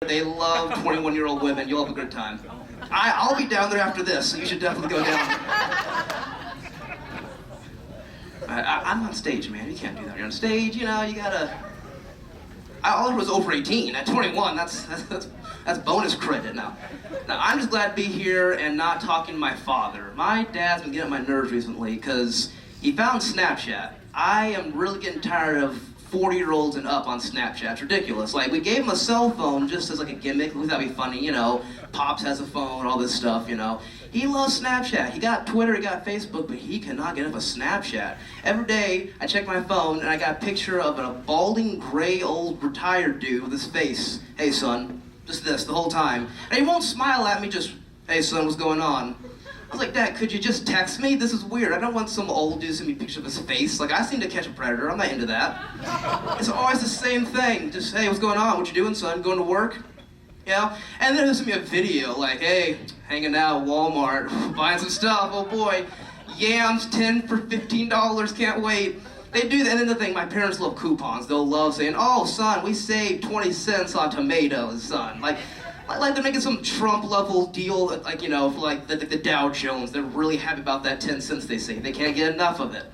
They love 21-year-old women. You'll have a good time. I'll be down there after this, so you should definitely go down. I'm on stage, man. You can't do that. You're on stage, you know, you gotta... All I was over 18. At 21, that's bonus credit now. Now, I'm just glad to be here and not talking to my father. My dad's been getting on my nerves recently because he found Snapchat. I am really getting tired of 40-year-olds and up on Snapchat. It's ridiculous. Like, we gave him a cell phone just as like a gimmick. We thought it'd be funny, you know. Pops has a phone, all this stuff, you know. He loves Snapchat. He got Twitter, he got Facebook, but he cannot get enough of Snapchat. Every day, I check my phone and I got a picture of a balding, gray, old, retired dude with his face. Hey, son. Just this, the whole time. And he won't smile at me, just, hey, son, what's going on? I was like, Dad, could you just text me? This is weird. I don't want some old dude to send me a picture of his face. Like, I seem to catch a predator. I'm not into that. It's always the same thing. Just, hey, what's going on? What you doing, son? Going to work? You know? And then he'll send me a video like, hey, hanging out at Walmart, buying some stuff. Oh, boy. Yams, 10 for $15. Can't wait. They do that. And then the thing, my parents love coupons. They'll love saying, oh, son, we saved 20 cents on tomatoes, son. Like they're making some Trump-level deal, like, you know, for like the Dow Jones. They're really happy about that 10 cents they save. They can't get enough of it.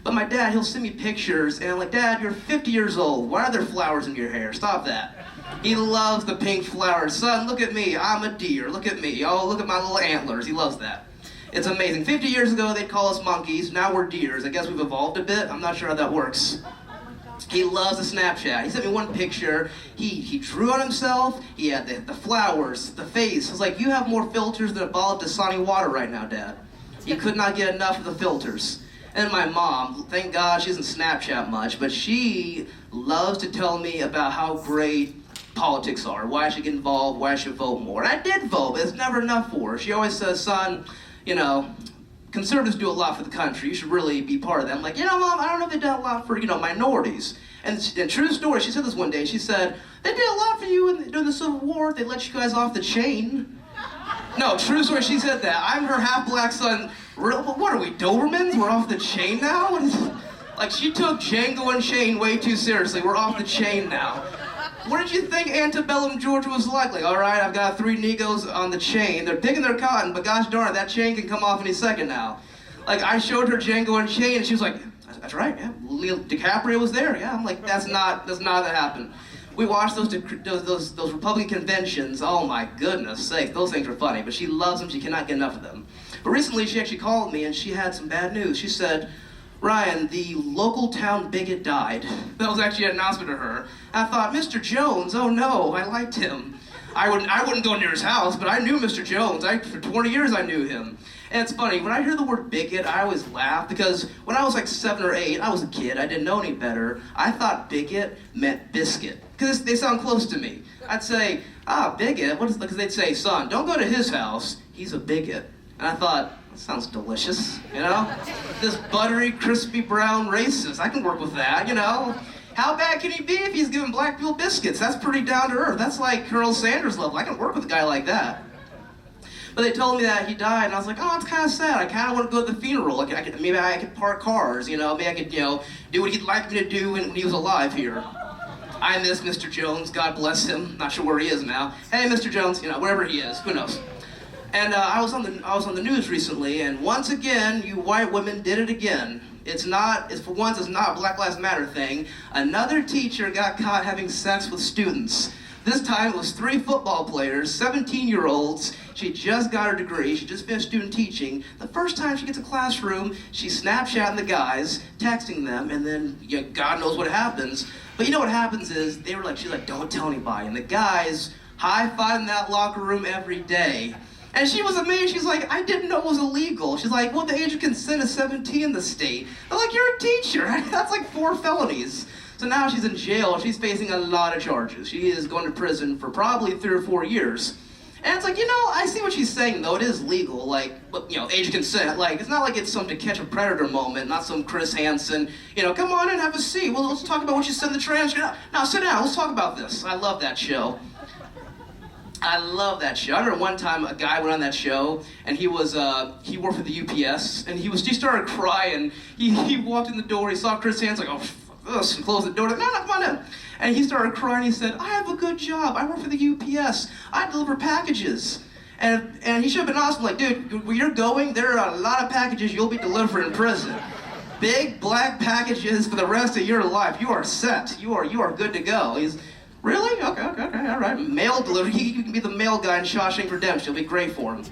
But my dad, he'll send me pictures, and I'm like, Dad, you're 50 years old. Why are there flowers in your hair? Stop that. He loves the pink flowers. Son, look at me. I'm a deer. Look at me. Oh, look at my little antlers. He loves that. It's amazing. 50 years ago, they'd call us monkeys. Now we're deers. I guess we've evolved a bit. I'm not sure how that works. He loves the Snapchat. He sent me one picture. He drew on himself. He had the flowers, the face. I was like, you have more filters than a bottle of Dasani water right now, Dad. He could not get enough of the filters. And my mom, thank God she doesn't Snapchat much, but she loves to tell me about how great politics are, why I should get involved, why I should vote more. And I did vote, but it's never enough for her. She always says, son, you know, conservatives do a lot for the country. You should really be part of that. I'm like, you know, Mom, I don't know if they've done a lot for, you know, minorities. And true story, she said this one day. She said, they did a lot for you during the Civil War. They let you guys off the chain. No, true story, she said that. I'm her half-black son. What are we, Dobermans? We're off the chain now? Like, she took Django Unchained way too seriously. We're off the chain now. What did you think antebellum Georgia was like? Like, all right, I've got 3 Negros on the chain. They're picking their cotton, but gosh darn it, that chain can come off any second now. Like, I showed her Django Unchained, and she was like, that's right, yeah. Leo DiCaprio was there, yeah. I'm like, that's not that happened. We watched those Republican conventions. Oh my goodness sake, those things are funny. But she loves them. She cannot get enough of them. But recently, she actually called me, and she had some bad news. She said, Ryan, the local town bigot died. That was actually an announcement to her. I thought, Mr. Jones, oh no, I liked him. I wouldn't go near his house, but I knew Mr. Jones. For 20 years I knew him. And it's funny, when I hear the word bigot, I always laugh, because when I was like 7 or 8, I was a kid, I didn't know any better. I thought bigot meant biscuit, because they sound close to me. I'd say, bigot, what is, because they'd say, son, don't go to his house, he's a bigot. And I thought, that sounds delicious, you know? This buttery, crispy brown racist, I can work with that, you know? How bad can he be if he's giving black people biscuits? That's pretty down to earth. That's like Colonel Sanders level. I can work with a guy like that. But they told me that he died, and I was like, oh, it's kind of sad. I kind of want to go to the funeral. Maybe I could park cars, you know? Maybe I could, you know, do what he'd like me to do when he was alive here. I miss Mr. Jones. God bless him. Not sure where he is now. Hey, Mr. Jones, you know, wherever he is, who knows? And I was on the news recently, and once again, you white women did it again. It's not a Black Lives Matter thing. Another teacher got caught having sex with students. This time it was 3 football players, 17-year-olds. She just got her degree. She just finished student teaching. The first time she gets a classroom, she's Snapchatting the guys, texting them, and then God knows what happens. But you know what happens is, she's like, don't tell anybody. And the guys high-fiving that locker room every day. And she was amazed. She's like, I didn't know it was illegal. She's like, well, the age of consent is 17 in the state. They're like, you're a teacher. That's like 4 felonies. So now she's in jail. She's facing a lot of charges. She is going to prison for probably 3 or 4 years. And it's like, you know, I see what she's saying, though. It is legal, like, but, you know, age of consent. Like, it's not like it's some To Catch a Predator moment, not some Chris Hansen, you know, come on in, have a seat. Well, let's talk about what you said in the transcript. Now, sit down. Let's talk about this. I love that show. I love that show. I remember one time a guy went on that show, and he worked for the UPS, and he started crying. He walked in the door, he saw Chris Hansen, like, oh, fuck this, and closed the door, like, no, come on in. And he started crying. He said, I have a good job. I work for the UPS. I deliver packages. And he should have been honest, like, dude, where you're going, there are a lot of packages you'll be delivering in prison. Big black packages for the rest of your life. You are set. You are good to go. He's, really? Okay, all right. Mail delivery. You can be the mail guy in Shawshank Redemption. It'll be great for him.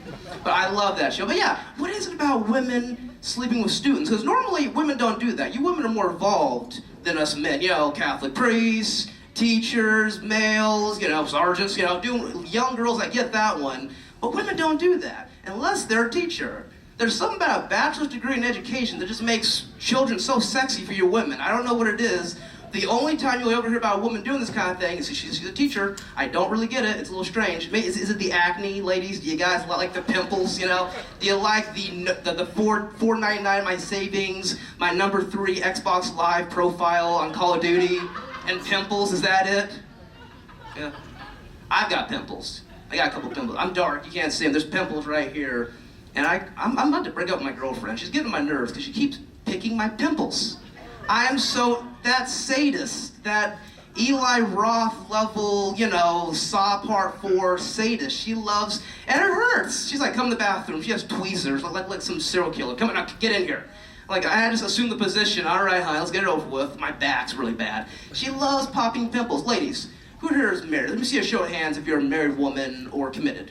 But I love that show. But yeah, what is it about women sleeping with students? Because normally women don't do that. You women are more evolved than us men. You know, Catholic priests, teachers, males, you know, sergeants, you know, doing young girls, I get that one. But women don't do that, unless they're a teacher. There's something about a bachelor's degree in education that just makes children so sexy for you women. I don't know what it is. The only time you'll ever hear about a woman doing this kind of thing is if she's a teacher. I don't really get it. It's a little strange. Is it the acne, ladies? Do you guys like the pimples, you know? Do you like the $4.99 my savings, my number 3 Xbox Live profile on Call of Duty, and pimples? Is that it? Yeah. I've got pimples. I got a couple pimples. I'm dark. You can't see them. There's pimples right here. And I'm about to break up with my girlfriend. She's getting on my nerves because she keeps picking my pimples. I am so, that sadist, that Eli Roth level, you know, Saw Part 4 sadist. She loves, and it hurts. She's like, come in the bathroom. She has tweezers, like some serial killer. Come on, get in here. Like, I just assume the position. All right, honey, let's get it over with. My back's really bad. She loves popping pimples. Ladies, who here is married? Let me see a show of hands if you're a married woman or committed.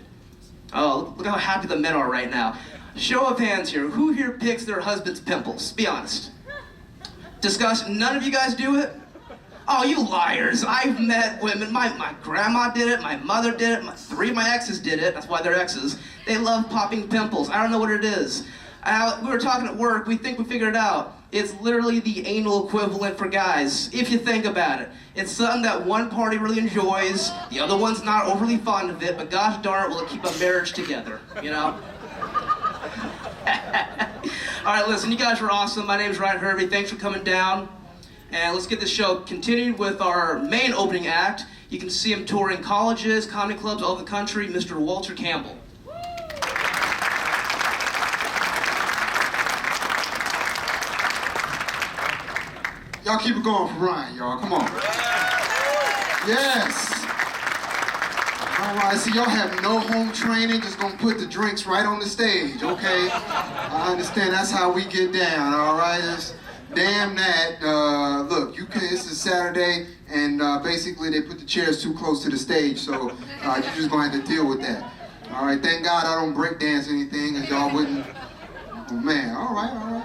Oh, look how happy the men are right now. Show of hands here. Who here picks their husband's pimples? Be honest. Discussion. None of you guys do it? Oh, you liars. I've met women. My grandma did it. My mother did it. 3 of my exes did it. That's why they're exes. They love popping pimples. I don't know what it is. We were talking at work. We think we figured it out. It's literally the anal equivalent for guys, if you think about it. It's something that one party really enjoys, the other one's not overly fond of it, but gosh darn it, will it keep a marriage together, you know? All right, listen, you guys were awesome. My name's Hervey. Thanks for coming down. And let's get this show continued with our main opening act. You can see him touring colleges, comedy clubs all over the country, Mr. Walter Campbell. Y'all keep it going for Ryan, y'all. Come on. Yes. All right, see, y'all have no home training, just gonna put the drinks right on the stage, okay? I understand that's how we get down, all right? Damn that. Look, this is Saturday, and basically they put the chairs too close to the stage, so you're just gonna have to deal with that. All right, thank God I don't break dance or anything, because y'all wouldn't. Oh, man, all right.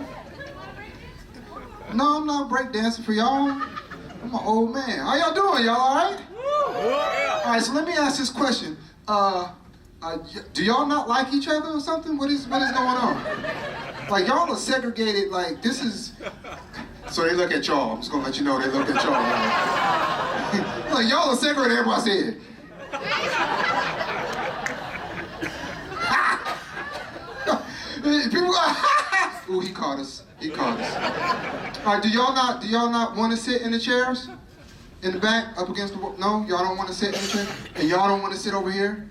No, I'm not break dancing for y'all. I'm an old man. How y'all doing, y'all all right? All right, so let me ask this question. Do y'all not like each other or something? What is going on? Like, y'all are segregated, like, this is... So they look at y'all. I'm just gonna let you know they look at y'all. Right? Like, y'all are segregated, everybody said. People go, ooh, he caught us. All right, do y'all not want to sit in the chairs? In the back, up against the wall? No? Y'all don't want to sit in the chair? And y'all don't want to sit over here?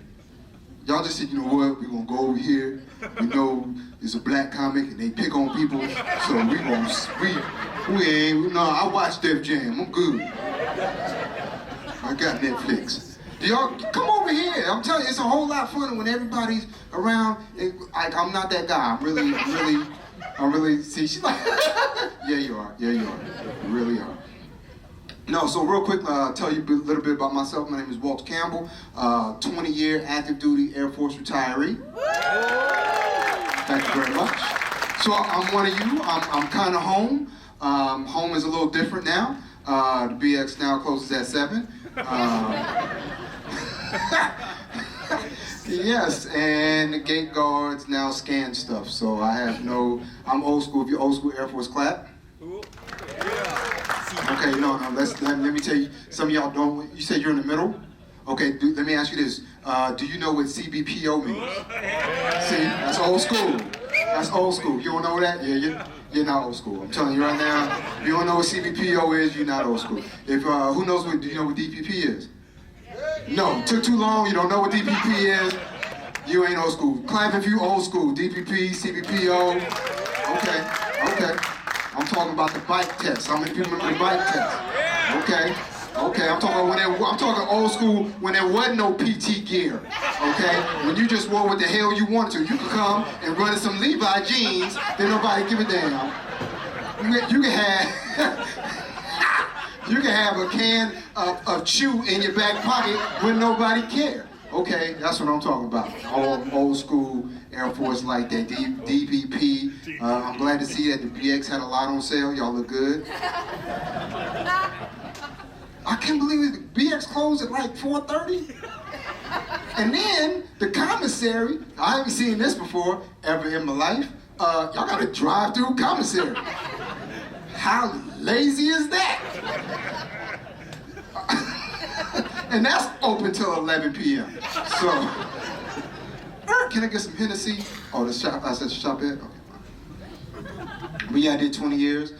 Y'all just said, you know what, we're going to go over here. We know it's a black comic and they pick on people, so I watch Def Jam, I'm good. I got Netflix. Do y'all, come over here. I'm telling you, it's a whole lot funner when everybody's around. I'm not that guy. I'm really, see, she's like, yeah, you are. You really are. No, so real quick, tell you a little bit about myself. My name is Walter Campbell, 20-year active duty Air Force retiree. Thank you very much. So I'm one of you. I'm kind of home. Home is a little different now. The BX now closes at 7. Yes, and the gate guards now scan stuff, so I'm old school. If you're old school Air Force, clap. Okay, no, let me tell you, some of y'all don't, you said you're in the middle? Okay, let me ask you this. Do you know what CBPO means? See, that's old school. That's old school. You don't know that? Yeah, you're not old school. I'm telling you right now, if you don't know what CBPO is, you're not old school. If, who knows do you know what DPP is? No, took too long, you don't know what DPP is, you ain't old school. Clap if you old school, DPP, CBPO, okay. I'm talking about the bike test. How many people remember the bike test? Okay, Okay, I'm talking I'm talking old school when there wasn't no PT gear. Okay, when you just wore what the hell you wanted to. You could come and run in some Levi jeans, then nobody give a damn. You can have you can have a can of chew in your back pocket when nobody care. Okay, that's what I'm talking about. Old school Air Force like that. DVP. I'm glad to see that the BX had a lot on sale. Y'all look good. I can't believe it. BX closed at like 4:30. And then the commissary, I haven't seen this before ever in my life. Y'all gotta drive through commissary. How lazy is that? And that's open till 11 p.m. So, can I get some Hennessy? Oh, the shop, I said shop at? Okay. But yeah, I did 20 years.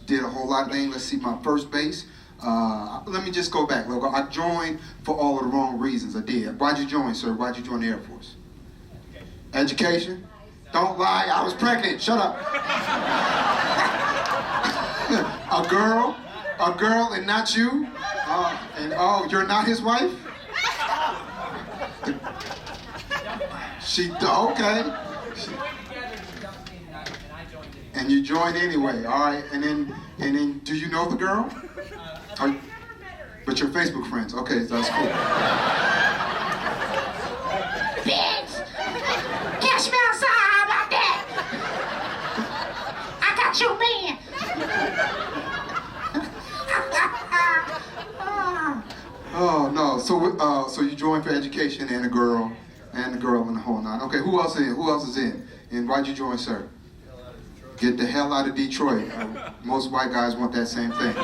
Did a whole lot of things. Let's see, my first base. Let me just go back. Look, I joined for all of the wrong reasons. I did. Why'd you join, sir? Why'd you join the Air Force? Education? Don't lie, I was pregnant. Shut up. A girl and not you? You're not his wife? Okay. And you joined anyway, all right. And then, do you know the girl? But you're Facebook friends. Okay, that's cool. Bitch! Catch me outside, how about that? I got your man. Oh no, so you joined for education and the girl and the whole nine. Okay, who else is in? And why'd you join, sir? Get the hell out of Detroit. Most white guys want that same thing.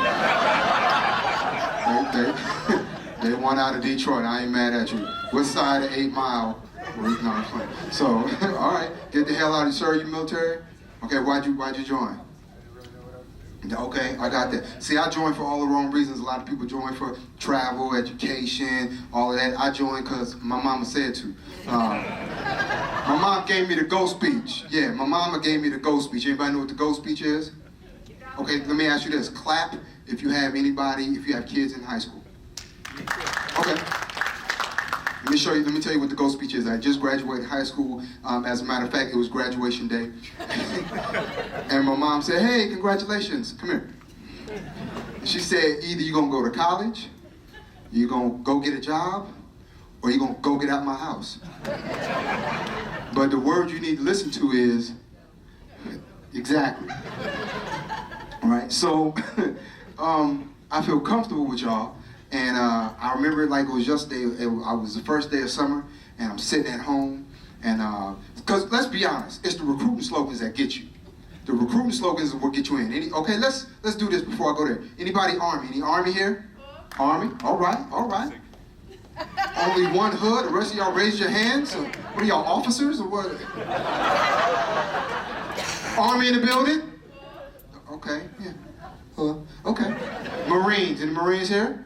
They want out of Detroit. I ain't mad at you. What side of 8 Mile? No, I'm playing. So, all right, get the hell out of, sir, you military? Okay, why'd you join? Okay, I got that. See, I joined for all the wrong reasons. A lot of people join for travel, education, all of that. I joined because my mama said to. My mom gave me the go speech. Yeah, my mama gave me the go speech. Anybody know what the go speech is? Okay, let me ask you this. Clap if you have kids in high school. Okay. Let me tell you what the go speech is. I just graduated high school. As a matter of fact, it was graduation day. And my mom said, hey, congratulations, come here. And she said, either you're gonna go to college, you're gonna go get a job, or you're gonna go get out my house. But the word you need to listen to is, exactly. All right, so I feel comfortable with y'all. And I remember it like it was yesterday. It was the first day of summer, and I'm sitting at home. And because let's be honest, it's the recruiting slogans that get you. The recruiting slogans is what get you in. Okay, let's do this before I go there. Anybody Army? Any Army here? Army? All right. Only one hood. The rest of y'all raise your hands. So, what are y'all, officers or what? Army in the building? Okay, yeah. Okay. Marines. Any Marines here?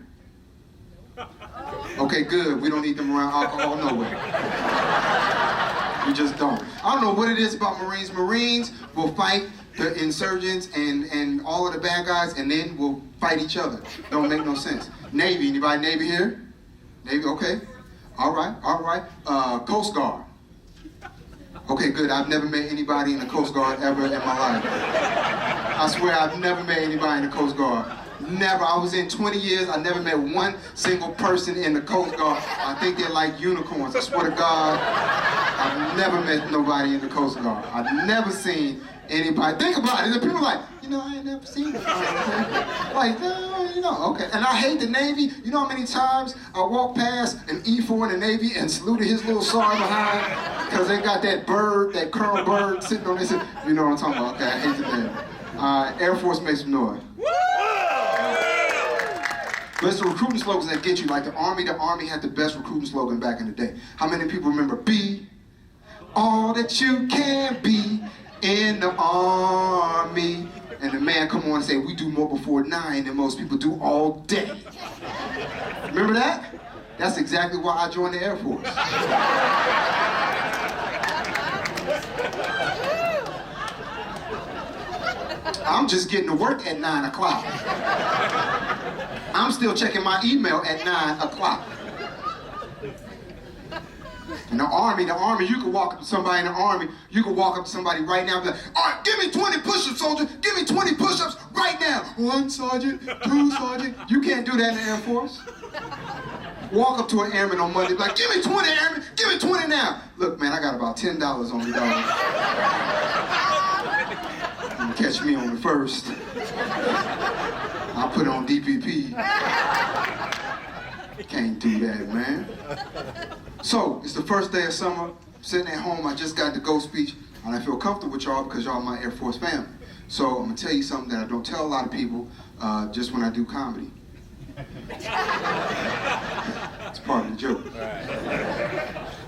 Okay, good. We don't need them around alcohol nowhere. We just don't. I don't know what it is about Marines. Marines will fight the insurgents and all of the bad guys, and then will fight each other. Don't make no sense. Navy. Anybody Navy here? Navy, okay. All right. Coast Guard. Okay, good. I've never met anybody in the Coast Guard ever in my life. I swear I've never met anybody in the Coast Guard. Never. I was in 20 years. I never met one single person in the Coast Guard. I think they're like unicorns. I swear to God, I've never met nobody in the Coast Guard. I've never seen anybody. Think about it. The people are like, I ain't never seen it. Like, okay. And I hate the Navy. You know how many times I walked past an E4 in the Navy and saluted his little sergeant behind because they got that bird, that Colonel Bird sitting on this. You know what I'm talking about? Okay, I hate the Navy. Air Force makes some noise. But it's the recruiting slogans that get you. Like the Army had the best recruiting slogan back in the day. How many people remember, be all that you can be in the Army? And the man come on and say, we do more before 9 than most people do all day. Remember that? That's exactly why I joined the Air Force. I'm just getting to work at 9 o'clock. I'm still checking my email at 9 o'clock. In the army, you can walk up to somebody in the army, you can walk up to somebody right now and be like, all right, give me 20 push-ups, soldier. Give me 20 push-ups right now. 1 sergeant, 2 sergeant. You can't do that in the Air Force. Walk up to an airman on Monday, be like, give me 20, airman, give me 20 now. Look, man, I got about $10 on me, dog. You can catch me on the first. I'll put it on DPP. Can't do that, man. So, it's the first day of summer, sitting at home, I just got the go speech, and I feel comfortable with y'all because y'all my Air Force family. So, I'm gonna tell you something that I don't tell a lot of people just when I do comedy. It's part of the joke.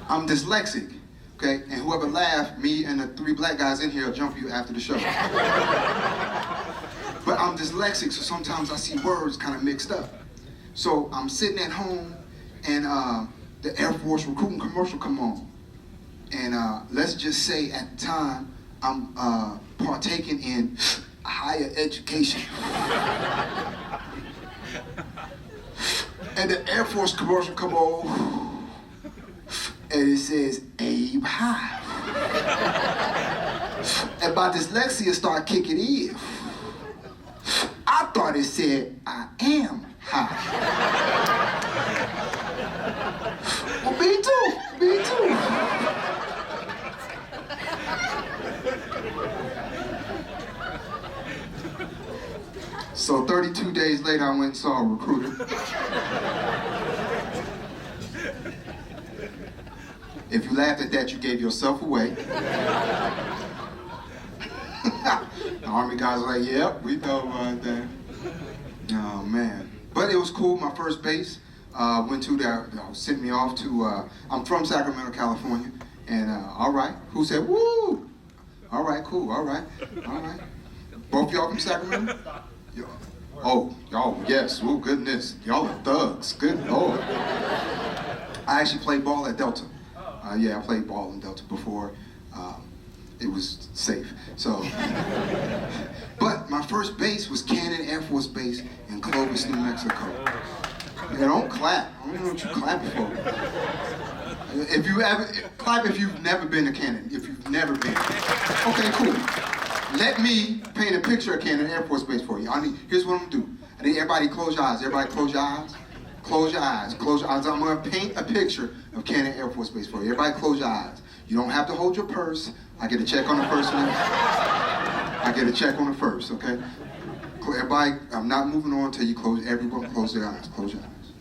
I'm dyslexic, okay? And whoever laughed, me and the 3 black guys in here will jump you after the show. But I'm dyslexic, so sometimes I see words kind of mixed up. So I'm sitting at home, and the Air Force recruiting commercial come on. And let's just say at the time, I'm partaking in higher education. And the Air Force commercial come on, and it says, aim high. And my dyslexia started kicking in. I thought it said, I am high. Well, me too, me too. So 32 days later, I went and saw a recruiter. If you laughed at that, you gave yourself away. The Army guys were like, yep, we know about that. Oh, man. But it was cool. My first base went to there, sent me off to, I'm from Sacramento, California. And all right, who said, woo? All right, cool, all right, all right. Both y'all from Sacramento? Oh, y'all, yes, oh goodness. Y'all are thugs, good Lord. I actually played ball at Delta. Yeah, I played ball in Delta before. It was safe, so. But my first base was Cannon Air Force Base in Clovis, New Mexico. Yeah, don't clap, I don't know what you clapping for. If you ever, clap if you've never been to Cannon, if you've never been. Okay, cool. Let me paint a picture of Cannon Air Force Base for you. Here's what I'm gonna do. I need everybody close your eyes. Everybody close your eyes. Close your eyes. Close your eyes. I'm gonna paint a picture of Cannon Air Force Base for you. Everybody close your eyes. You don't have to hold your purse. I get a check on the first one. I get a check on the first, okay? Everybody, I'm not moving on until you close, everyone close their eyes. Close your eyes.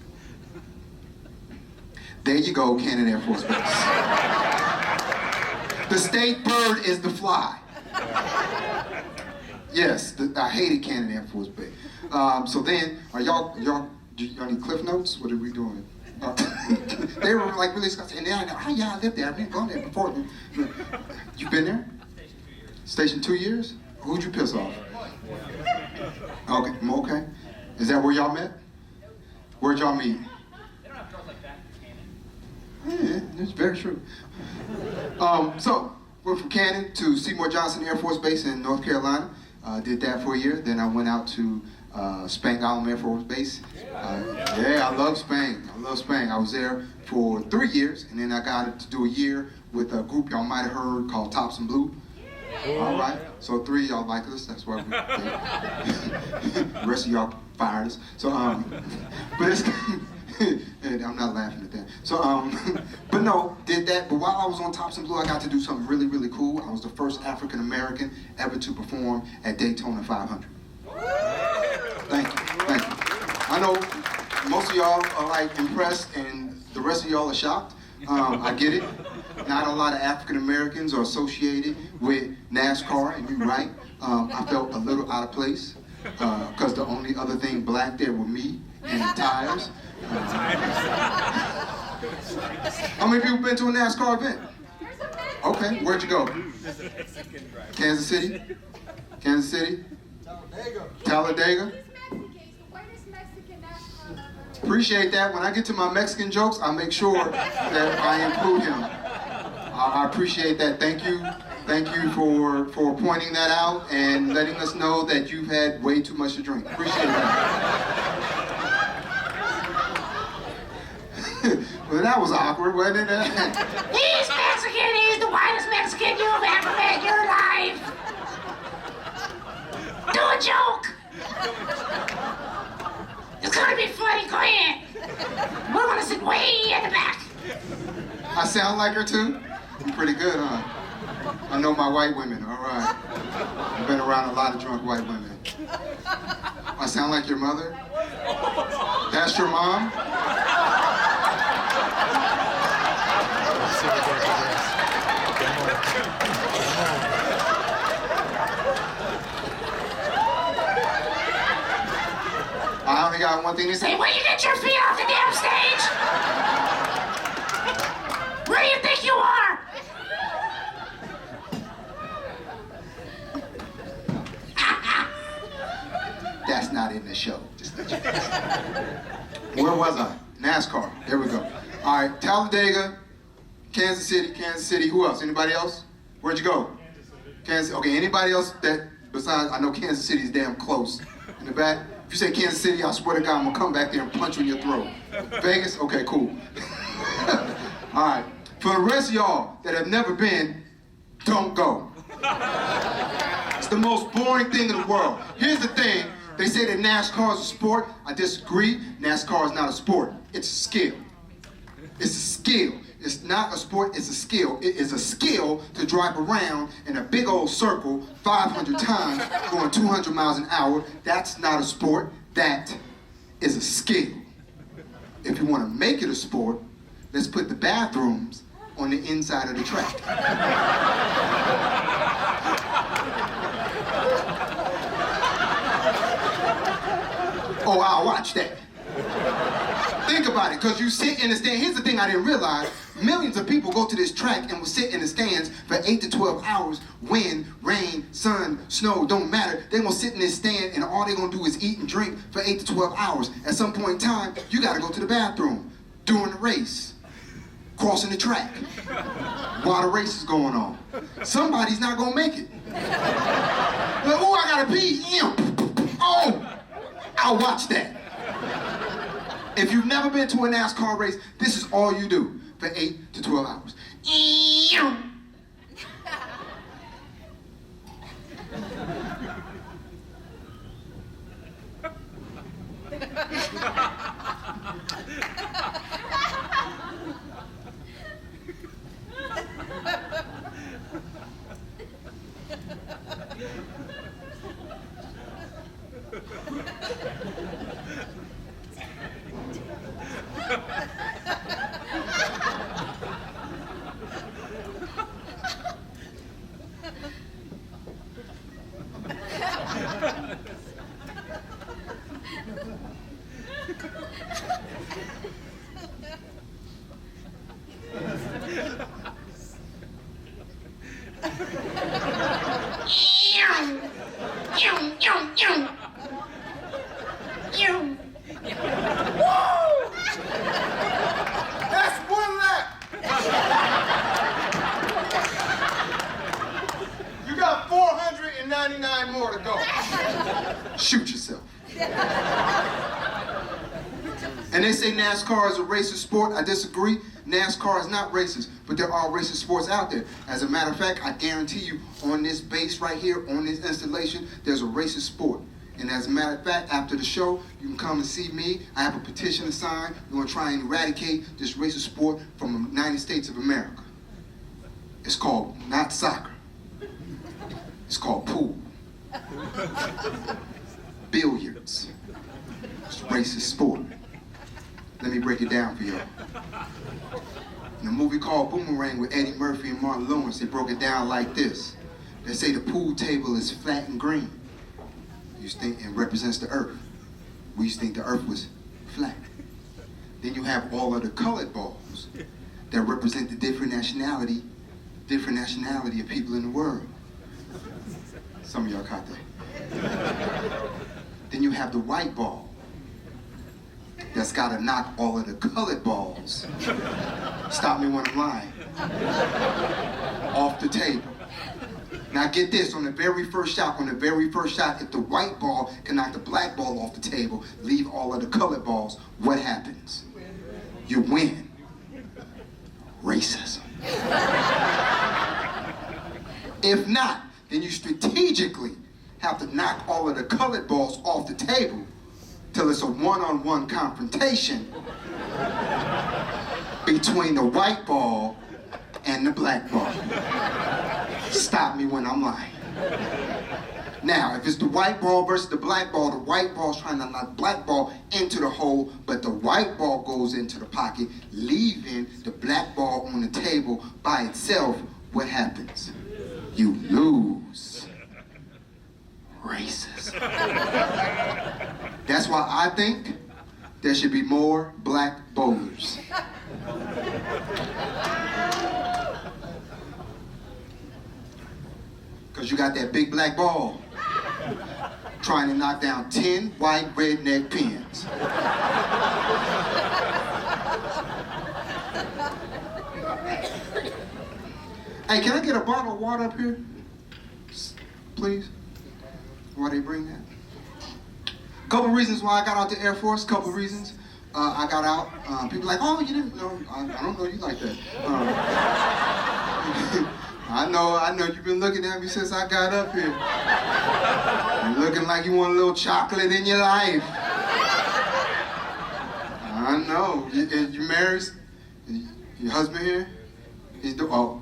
There you go, Cannon Air Force Base. The state bird is the fly. Yes, I hated Cannon Air Force Base. So then, do y'all need cliff notes? What are we doing? They were like really disgusting. And then I know, oh yeah, I lived there. I've been gone there before. You been there? Station 2 years? Who'd you piss off? Okay, okay. Is that where y'all met? Where'd y'all meet? Yeah, that's very true. So, went from Cannon to Seymour Johnson Air Force Base in North Carolina. Did that for a year. Then I went out to Spang Air Force Base. Yeah, I love Spang. I love Spang. I was there for 3 years, and then I got to do a year with a group y'all might have heard called Tops and Blue. All right, so 3 of y'all like us. That's why we. The rest of y'all fired us. So but it's. And I'm not laughing at that. So but no, did that. But while I was on Tops and Blue, I got to do something really, really cool. I was the first African American ever to perform at Daytona 500. Thank you, thank you. I know most of y'all are like impressed, and the rest of y'all are shocked. I get it. Not a lot of African Americans are associated with NASCAR, and you're right. I felt a little out of place because the only other thing black there were me and the tires. How many people been to a NASCAR event? Okay, where'd you go? Kansas City? Kansas City? Talladega? Appreciate that. When I get to my Mexican jokes, I make sure that I include him. I appreciate that. Thank you Thank you for pointing that out and letting us know that you've had way too much to drink. Appreciate that. Well, that was awkward, wasn't it? He's Mexican. He's the whitest Mexican you've ever met in your life. Do a joke. It's gonna be funny. Go ahead. We're gonna sit way in the back. I sound like her too? I'm pretty good, huh? I know my white women, all right. I've been around a lot of drunk white women. I sound like your mother? That's your mom? I only got one thing to say. Hey, when you get your feet off the damn stage, where do you think you are? That's not in the show. Just let you know. Where was I? NASCAR. There we go. All right, Talladega, Kansas City. Who else? Anybody else? Where'd you go? Kansas. Okay, anybody else that besides, I know Kansas City is damn close. In the back. If you say Kansas City, I swear to God, I'm gonna come back there and punch you in your throat. Vegas? Okay, cool. All right. For the rest of y'all that have never been, don't go. It's the most boring thing in the world. Here's the thing. They say that NASCAR is a sport. I disagree. NASCAR is not a sport. It's a skill. It's a skill. It's not a sport, it's a skill. It is a skill to drive around in a big old circle 500 times going 200 miles an hour. That's not a sport. That is a skill. If you want to make it a sport, let's put the bathrooms on the inside of the track. Oh, I'll watch that. Think about it, because you sit in the stand. Here's the thing I didn't realize. Millions of people go to this track and will sit in the stands for 8 to 12 hours. Wind, rain, sun, snow, don't matter. They're going to sit in this stand and all they're going to do is eat and drink for 8 to 12 hours. At some point in time, you got to go to the bathroom during the race, crossing the track, while the race is going on. Somebody's not going to make it. Like, oh, I got to pee. Oh, I'll watch that. If you've never been to a NASCAR race, this is all you do for 8 to 12 hours. That's one lap. You got 499 more to go. Shoot yourself. And they say NASCAR is a racist sport. I disagree. NASCAR is not racist, but there are racist sports out there. As a matter of fact, I guarantee you, on this base right here, on this installation, there's a racist sport. And as a matter of fact, after the show, you can come and see me. I have a petition to sign. We're going to try and eradicate this racist sport from the United States of America. It's called not soccer. It's called pool. Billiards. It's a racist sport. Let me break it down for y'all. In a movie called Boomerang with Eddie Murphy and Martin Lawrence, they broke it down like this. They say the pool table is flat and green. You used to think it represents the earth. We used to think the earth was flat. Then you have all of the colored balls that represent the different nationality of people in the world. Some of y'all caught that. Then you have the white ball that's got to knock all of the colored balls, stop me when I'm lying, off the table. Now get this, on the very first shot, if the white ball can knock the black ball off the table, leave all of the colored balls, what happens? You win. Racism. If not, then you strategically have to knock all of the colored balls off the table till it's a one-on-one confrontation between the white ball and the black ball. Stop me when I'm lying. Now, if it's the white ball versus the white ball's trying to knock the black ball into the hole, but the white ball goes into the pocket, leaving the black ball on the table by itself, what happens? You lose. Racist. That's why I think there should be more black bowlers. Because you got that big black ball trying to knock down 10 white redneck pins. Hey, can I get a bottle of water up here? Please? Why they bring that? Couple reasons why I got out the Air Force, couple reasons. I got out, people like, oh, you didn't know, I don't know you like that. I know you've been looking at me since I got up here. You're looking like you want a little chocolate in your life. I know. You married? Your husband here? He's the, oh.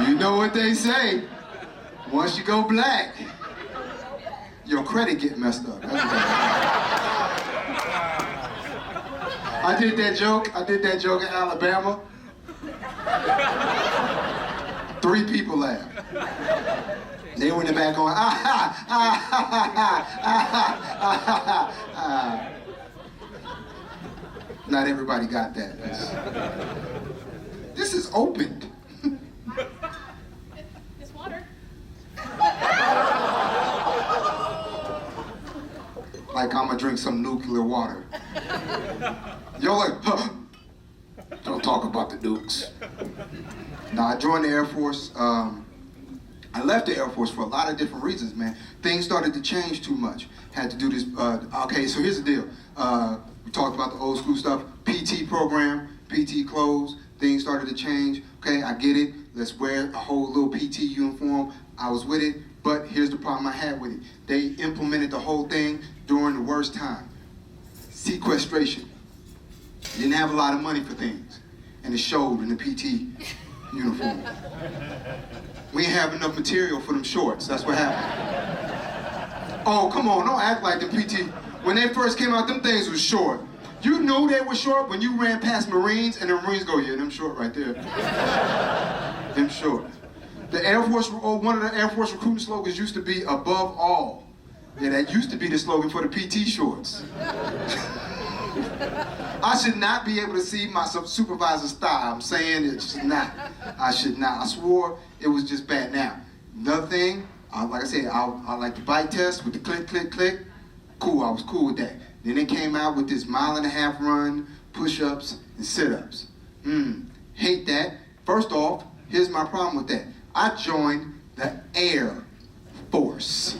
You know what they say. Once you go black, your credit get messed up. That's what I did that joke in Alabama. 3 people laughed. They were in the back going, ah ha, ah ha ha ha, ah ha ha. Not everybody got that. This is opened. It's water. Like I'm gonna drink some nuclear water. Y'all like, huh? Don't talk about the nukes. Now I joined the Air Force. I left the Air Force for a lot of different reasons, man. Things started to change too much. Had to do this. Okay, so here's the deal. We talked about the old school stuff. PT program, PT clothes. Things started to change. Okay, I get it. Let's wear a whole little PT uniform. I was with it, but here's the problem I had with it. They implemented the whole thing during the worst time. Sequestration. You didn't have a lot of money for things, and it showed in the PT uniform. We didn't have enough material for them shorts. That's what happened. Oh, come on, don't act like the PT. When they first came out, them things was short. You knew they were short when you ran past Marines, and the Marines go, yeah, them short right there. Them short. The Air Force, one of the Air Force recruiting slogans used to be above all. Yeah, that used to be the slogan for the PT shorts. I should not be able to see my supervisor's thigh. I'm saying it should not. I should not. I swore it was just bad. Now, another thing, like I said, I like the bike test with the click, click, click. Cool, I was cool with that. Then they came out with this 1.5 mile run, push-ups, and sit-ups. Hate that. First off, here's my problem with that. I joined the Air Force.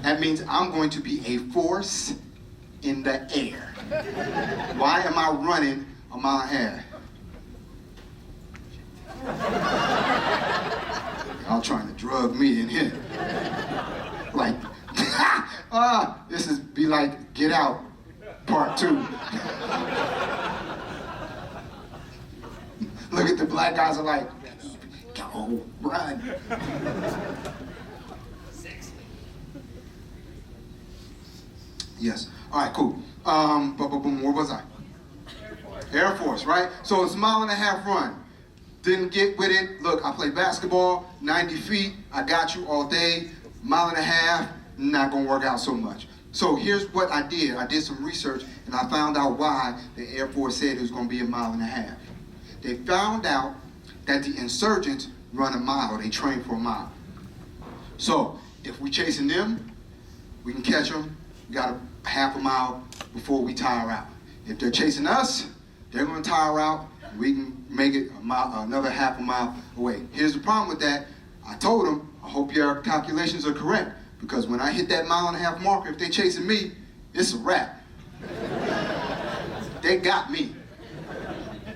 That means I'm going to be a force in the air. Why am I running 1.5 miles? Y'all trying to drug me in here. Like, this is be like Get Out Part 2. Look at the black guys are like, go, run. Yes. All right, cool. Where was I? Air Force, right? So it's 1.5 mile run. Didn't get with it. Look, I play basketball, 90 feet. I got you all day. 1.5 miles, not gonna work out so much. So here's what I did. I did some research, and I found out why the Air Force said it was gonna be 1.5 miles. They found out that the insurgents run 1 mile. They train for 1 mile. So if we're chasing them, we can catch them. We got a 1/2 mile before we tire out. If they're chasing us, they're gonna tire out We can make it another half a mile away. Here's the problem with that. I told them, I hope your calculations are correct, because when I hit that 1.5 mile marker, if they chasing me, it's a wrap. They got me.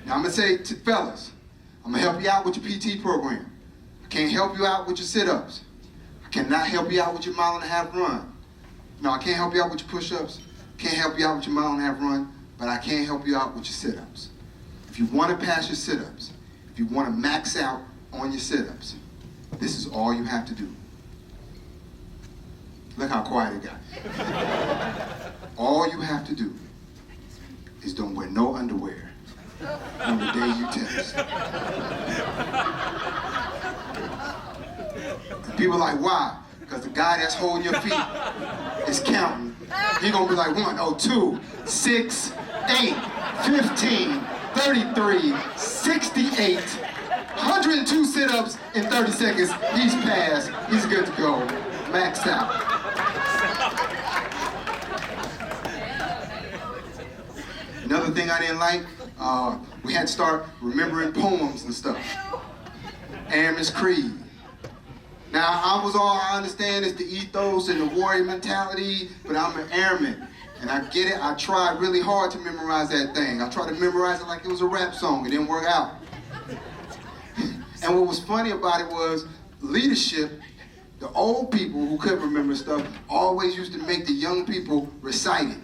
Now I'm gonna say to fellas, I'm gonna help you out with your PT program. I can't help you out with your sit-ups. I cannot help you out with your 1.5 mile run. No, I can't help you out with your push-ups. Can't help you out with your 1.5 mile run, but I can help you out with your sit-ups. If you want to pass your sit-ups, if you want to max out on your sit-ups, this is all you have to do. Look how quiet it got. All you have to do is don't wear no underwear on the day you test. And people are like, why? Because the guy that's holding your feet is counting. He gonna be like 1, 2, 6, 8, 15, 33, 68, 102 sit-ups in 30 seconds. He's passed. He's good to go. Maxed out. Another thing I didn't like, we had to start remembering poems and stuff. Airman's Creed. Now, I understand it's the ethos and the warrior mentality, but I'm an airman. And I get it, I tried really hard to memorize that thing. I tried to memorize it like it was a rap song. It didn't work out. And what was funny about it was leadership, the old people who couldn't remember stuff, always used to make the young people recite it.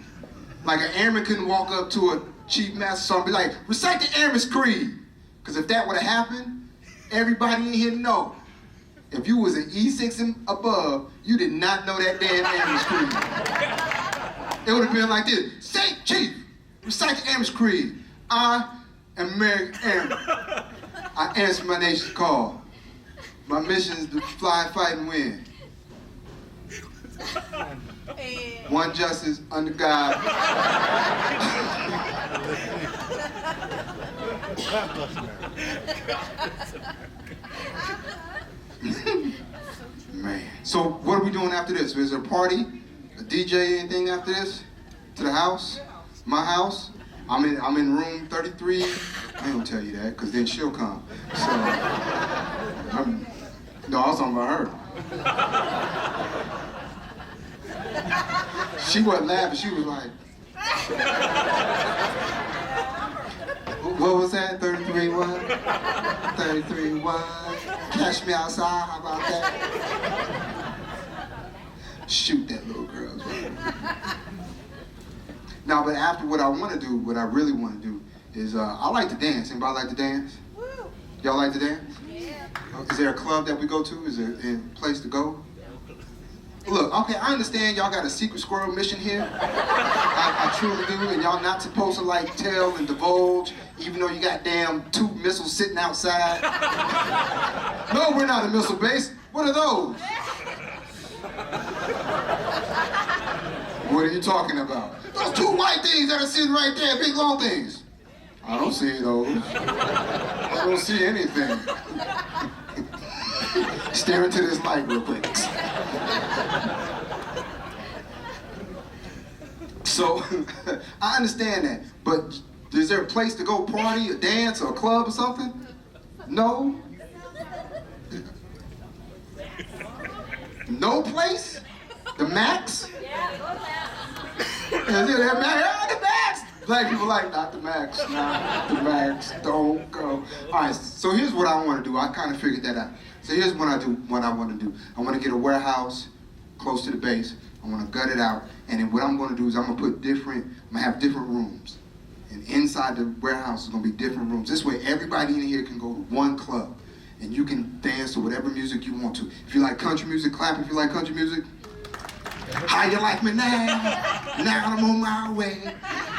Like an airman couldn't walk up to a chief master sergeant and be like, recite the Airman's Creed. Because if that would have happened, everybody in here know. If you was an E6 and above, you did not know that damn Airman's Creed. It would have been like this. Say, Chief, recite the Airman's Creed. I am American Airman. I answer my nation's call. My mission is to fly, fight, and win. One justice under God. Man. So what are we doing after this? Is there a party? A DJ, anything after this? To the house? My house? I'm in room 33. I ain't gonna tell you that, because then she'll come. So, no, I was talking about her. She wasn't laughing, she was like, what was that? 33 what? 33 what? Catch me outside, how about that? Shoot that little girl. Now, but after what I want to do, what I really want to do is, I like to dance. Anybody like to dance? Y'all like to dance? Yeah. Is there a club that we go to? Is there a place to go? Look, okay, I understand y'all got a secret squirrel mission here. I truly do, and y'all not supposed to like tell and divulge, even though you got damn 2 missiles sitting outside. No, we're not a missile base. What are those? What are you talking about? Those 2 white things that are sitting right there, big long things. I don't see those. I don't see anything. Stare into this light real quick. So, I understand that, but is there a place to go party, or dance, or a club or something? No? No place? The Max? Is it that Max? Oh, the Max! Black people like, not the Max, not the Max, don't go. All right, so here's what I want to do. I kind of figured that out. So here's what I want to do. I want to get a warehouse close to the base. I want to gut it out, and then what I'm going to do is I'm going to have different rooms. And inside the warehouse is going to be different rooms. This way everybody in here can go to one club, and you can dance to whatever music you want to. If you like country music, clap if you like country music. How you like me now? Now I'm on my way.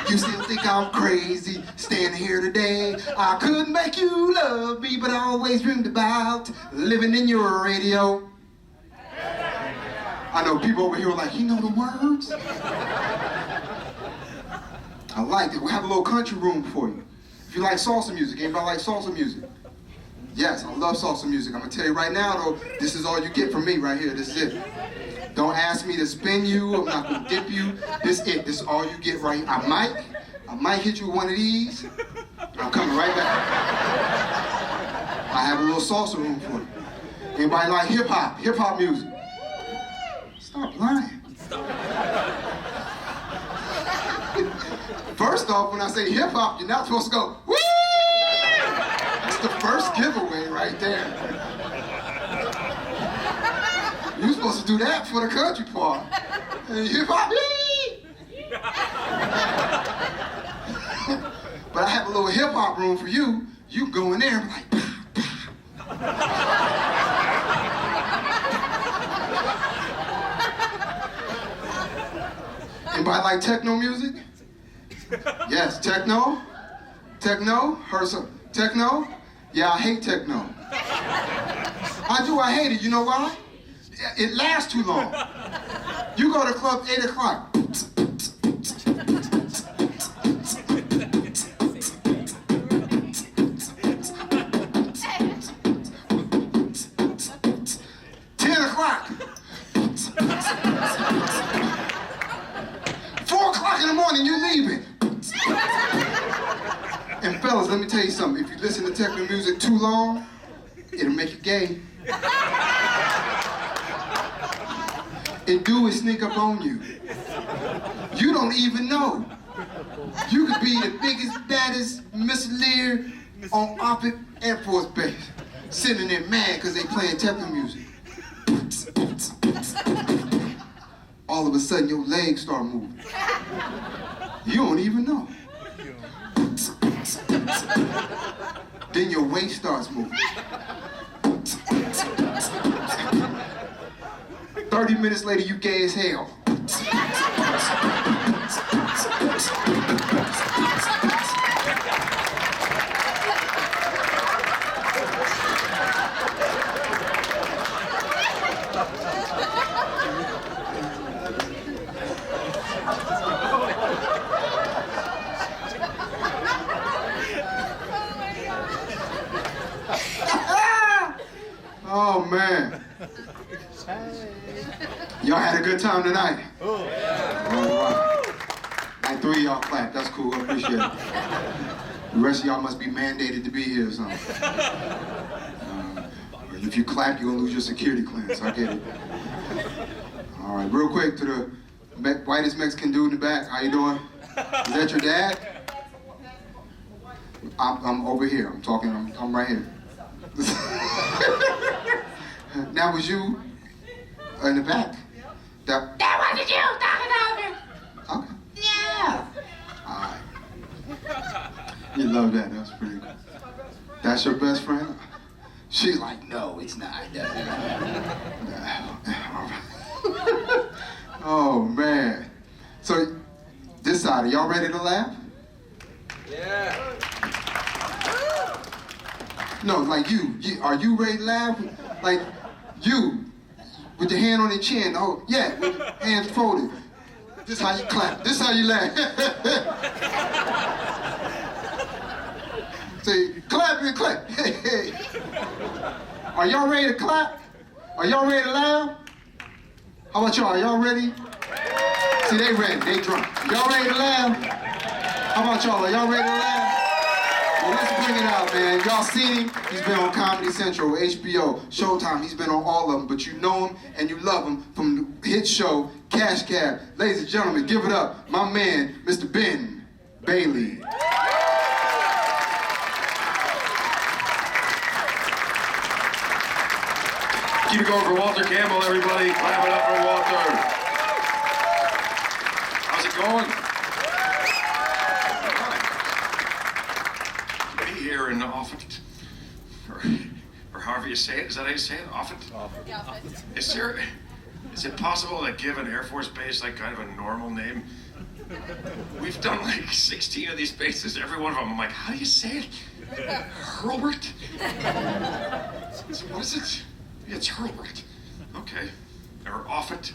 You still think I'm crazy, standing here today. I couldn't make you love me, but I always dreamed about living in your radio. I know people over here are like, you know the words? I like it. We have a little country room for you. If you like salsa music, anybody like salsa music? Yes, I love salsa music. I'm gonna tell you right now though, this is all you get from me right here. This is it. Don't ask me to spin you. I'm not gonna dip you. This is it. This is all you get right here. I might hit you with one of these. I coming right back. I have a little salsa room for you. Anybody like hip-hop music? Stop lying. First off, when I say hip-hop, you're not supposed to go, woo! That's the first giveaway right there. You're supposed to do that for the country part. And hip-hop, but I have a little hip-hop room for you. You go in there and be like, pow, pow. Anybody like techno music? Yes, techno? Techno? Heard some techno? Yeah, I hate techno. I hate it. You know why? It lasts too long. You go to club 8 o'clock. 10 o'clock. 4 o'clock in the morning, you leaving. And fellas, let me tell you something. If you listen to techno music too long, it'll make you gay. It do is sneak up on you. You don't even know. You could be the biggest, baddest Miss Lear on Offutt Air Force Base, sitting there mad because they playing techno music. All of a sudden, your legs start moving. You don't even know. Then your waist starts moving. 30 minutes later, you gay as hell. Oh, man. Y'all had a good time tonight? Oh, yeah. All right. Like 3 of y'all clapped. That's cool. I appreciate it. The rest of y'all must be mandated to be here or something. If you clap, you're going to lose your security clearance. I get it. All right. Real quick to the whitest Mexican dude in the back. How you doing? Is that your dad? I'm over here. I'm talking. I'm right here. That was you in the back. That wasn't you talking over. Okay. Yeah. All right. You love that. That's pretty cool. That's your best friend? She's like, no, it's not. All right. Oh, man. So, this side, are y'all ready to laugh? Yeah. No, like you. Are you ready to laugh? Like you, with your hand on your chin. Oh, yeah, with hands folded. This is how you clap. This is how you laugh. Say, clap and clap. Hey, hey. Are y'all ready to clap? Are y'all ready to laugh? How about y'all? Are y'all ready? See, they ready. They drunk. Y'all ready to laugh? How about y'all? Are y'all ready to laugh? Well, let's bring it out, man. Y'all seen him? He's been on Comedy Central, HBO, Showtime. He's been on all of them, but you know him and you love him from the hit show Cash Cab. Ladies and gentlemen, give it up, my man, Mr. Ben Bailey. Keep it going for Walter Campbell, everybody. Clap it up for Walter. How's it going? Be here in Offutt, or however you say it. Is that how you say it? Offutt? Is it possible to give an Air Force base like kind of a normal name? We've done like 16 of these bases. Every one of them, I'm like, how do you say it? Hurlbert? What is it? It's Hurlbert. Okay. Or Offutt.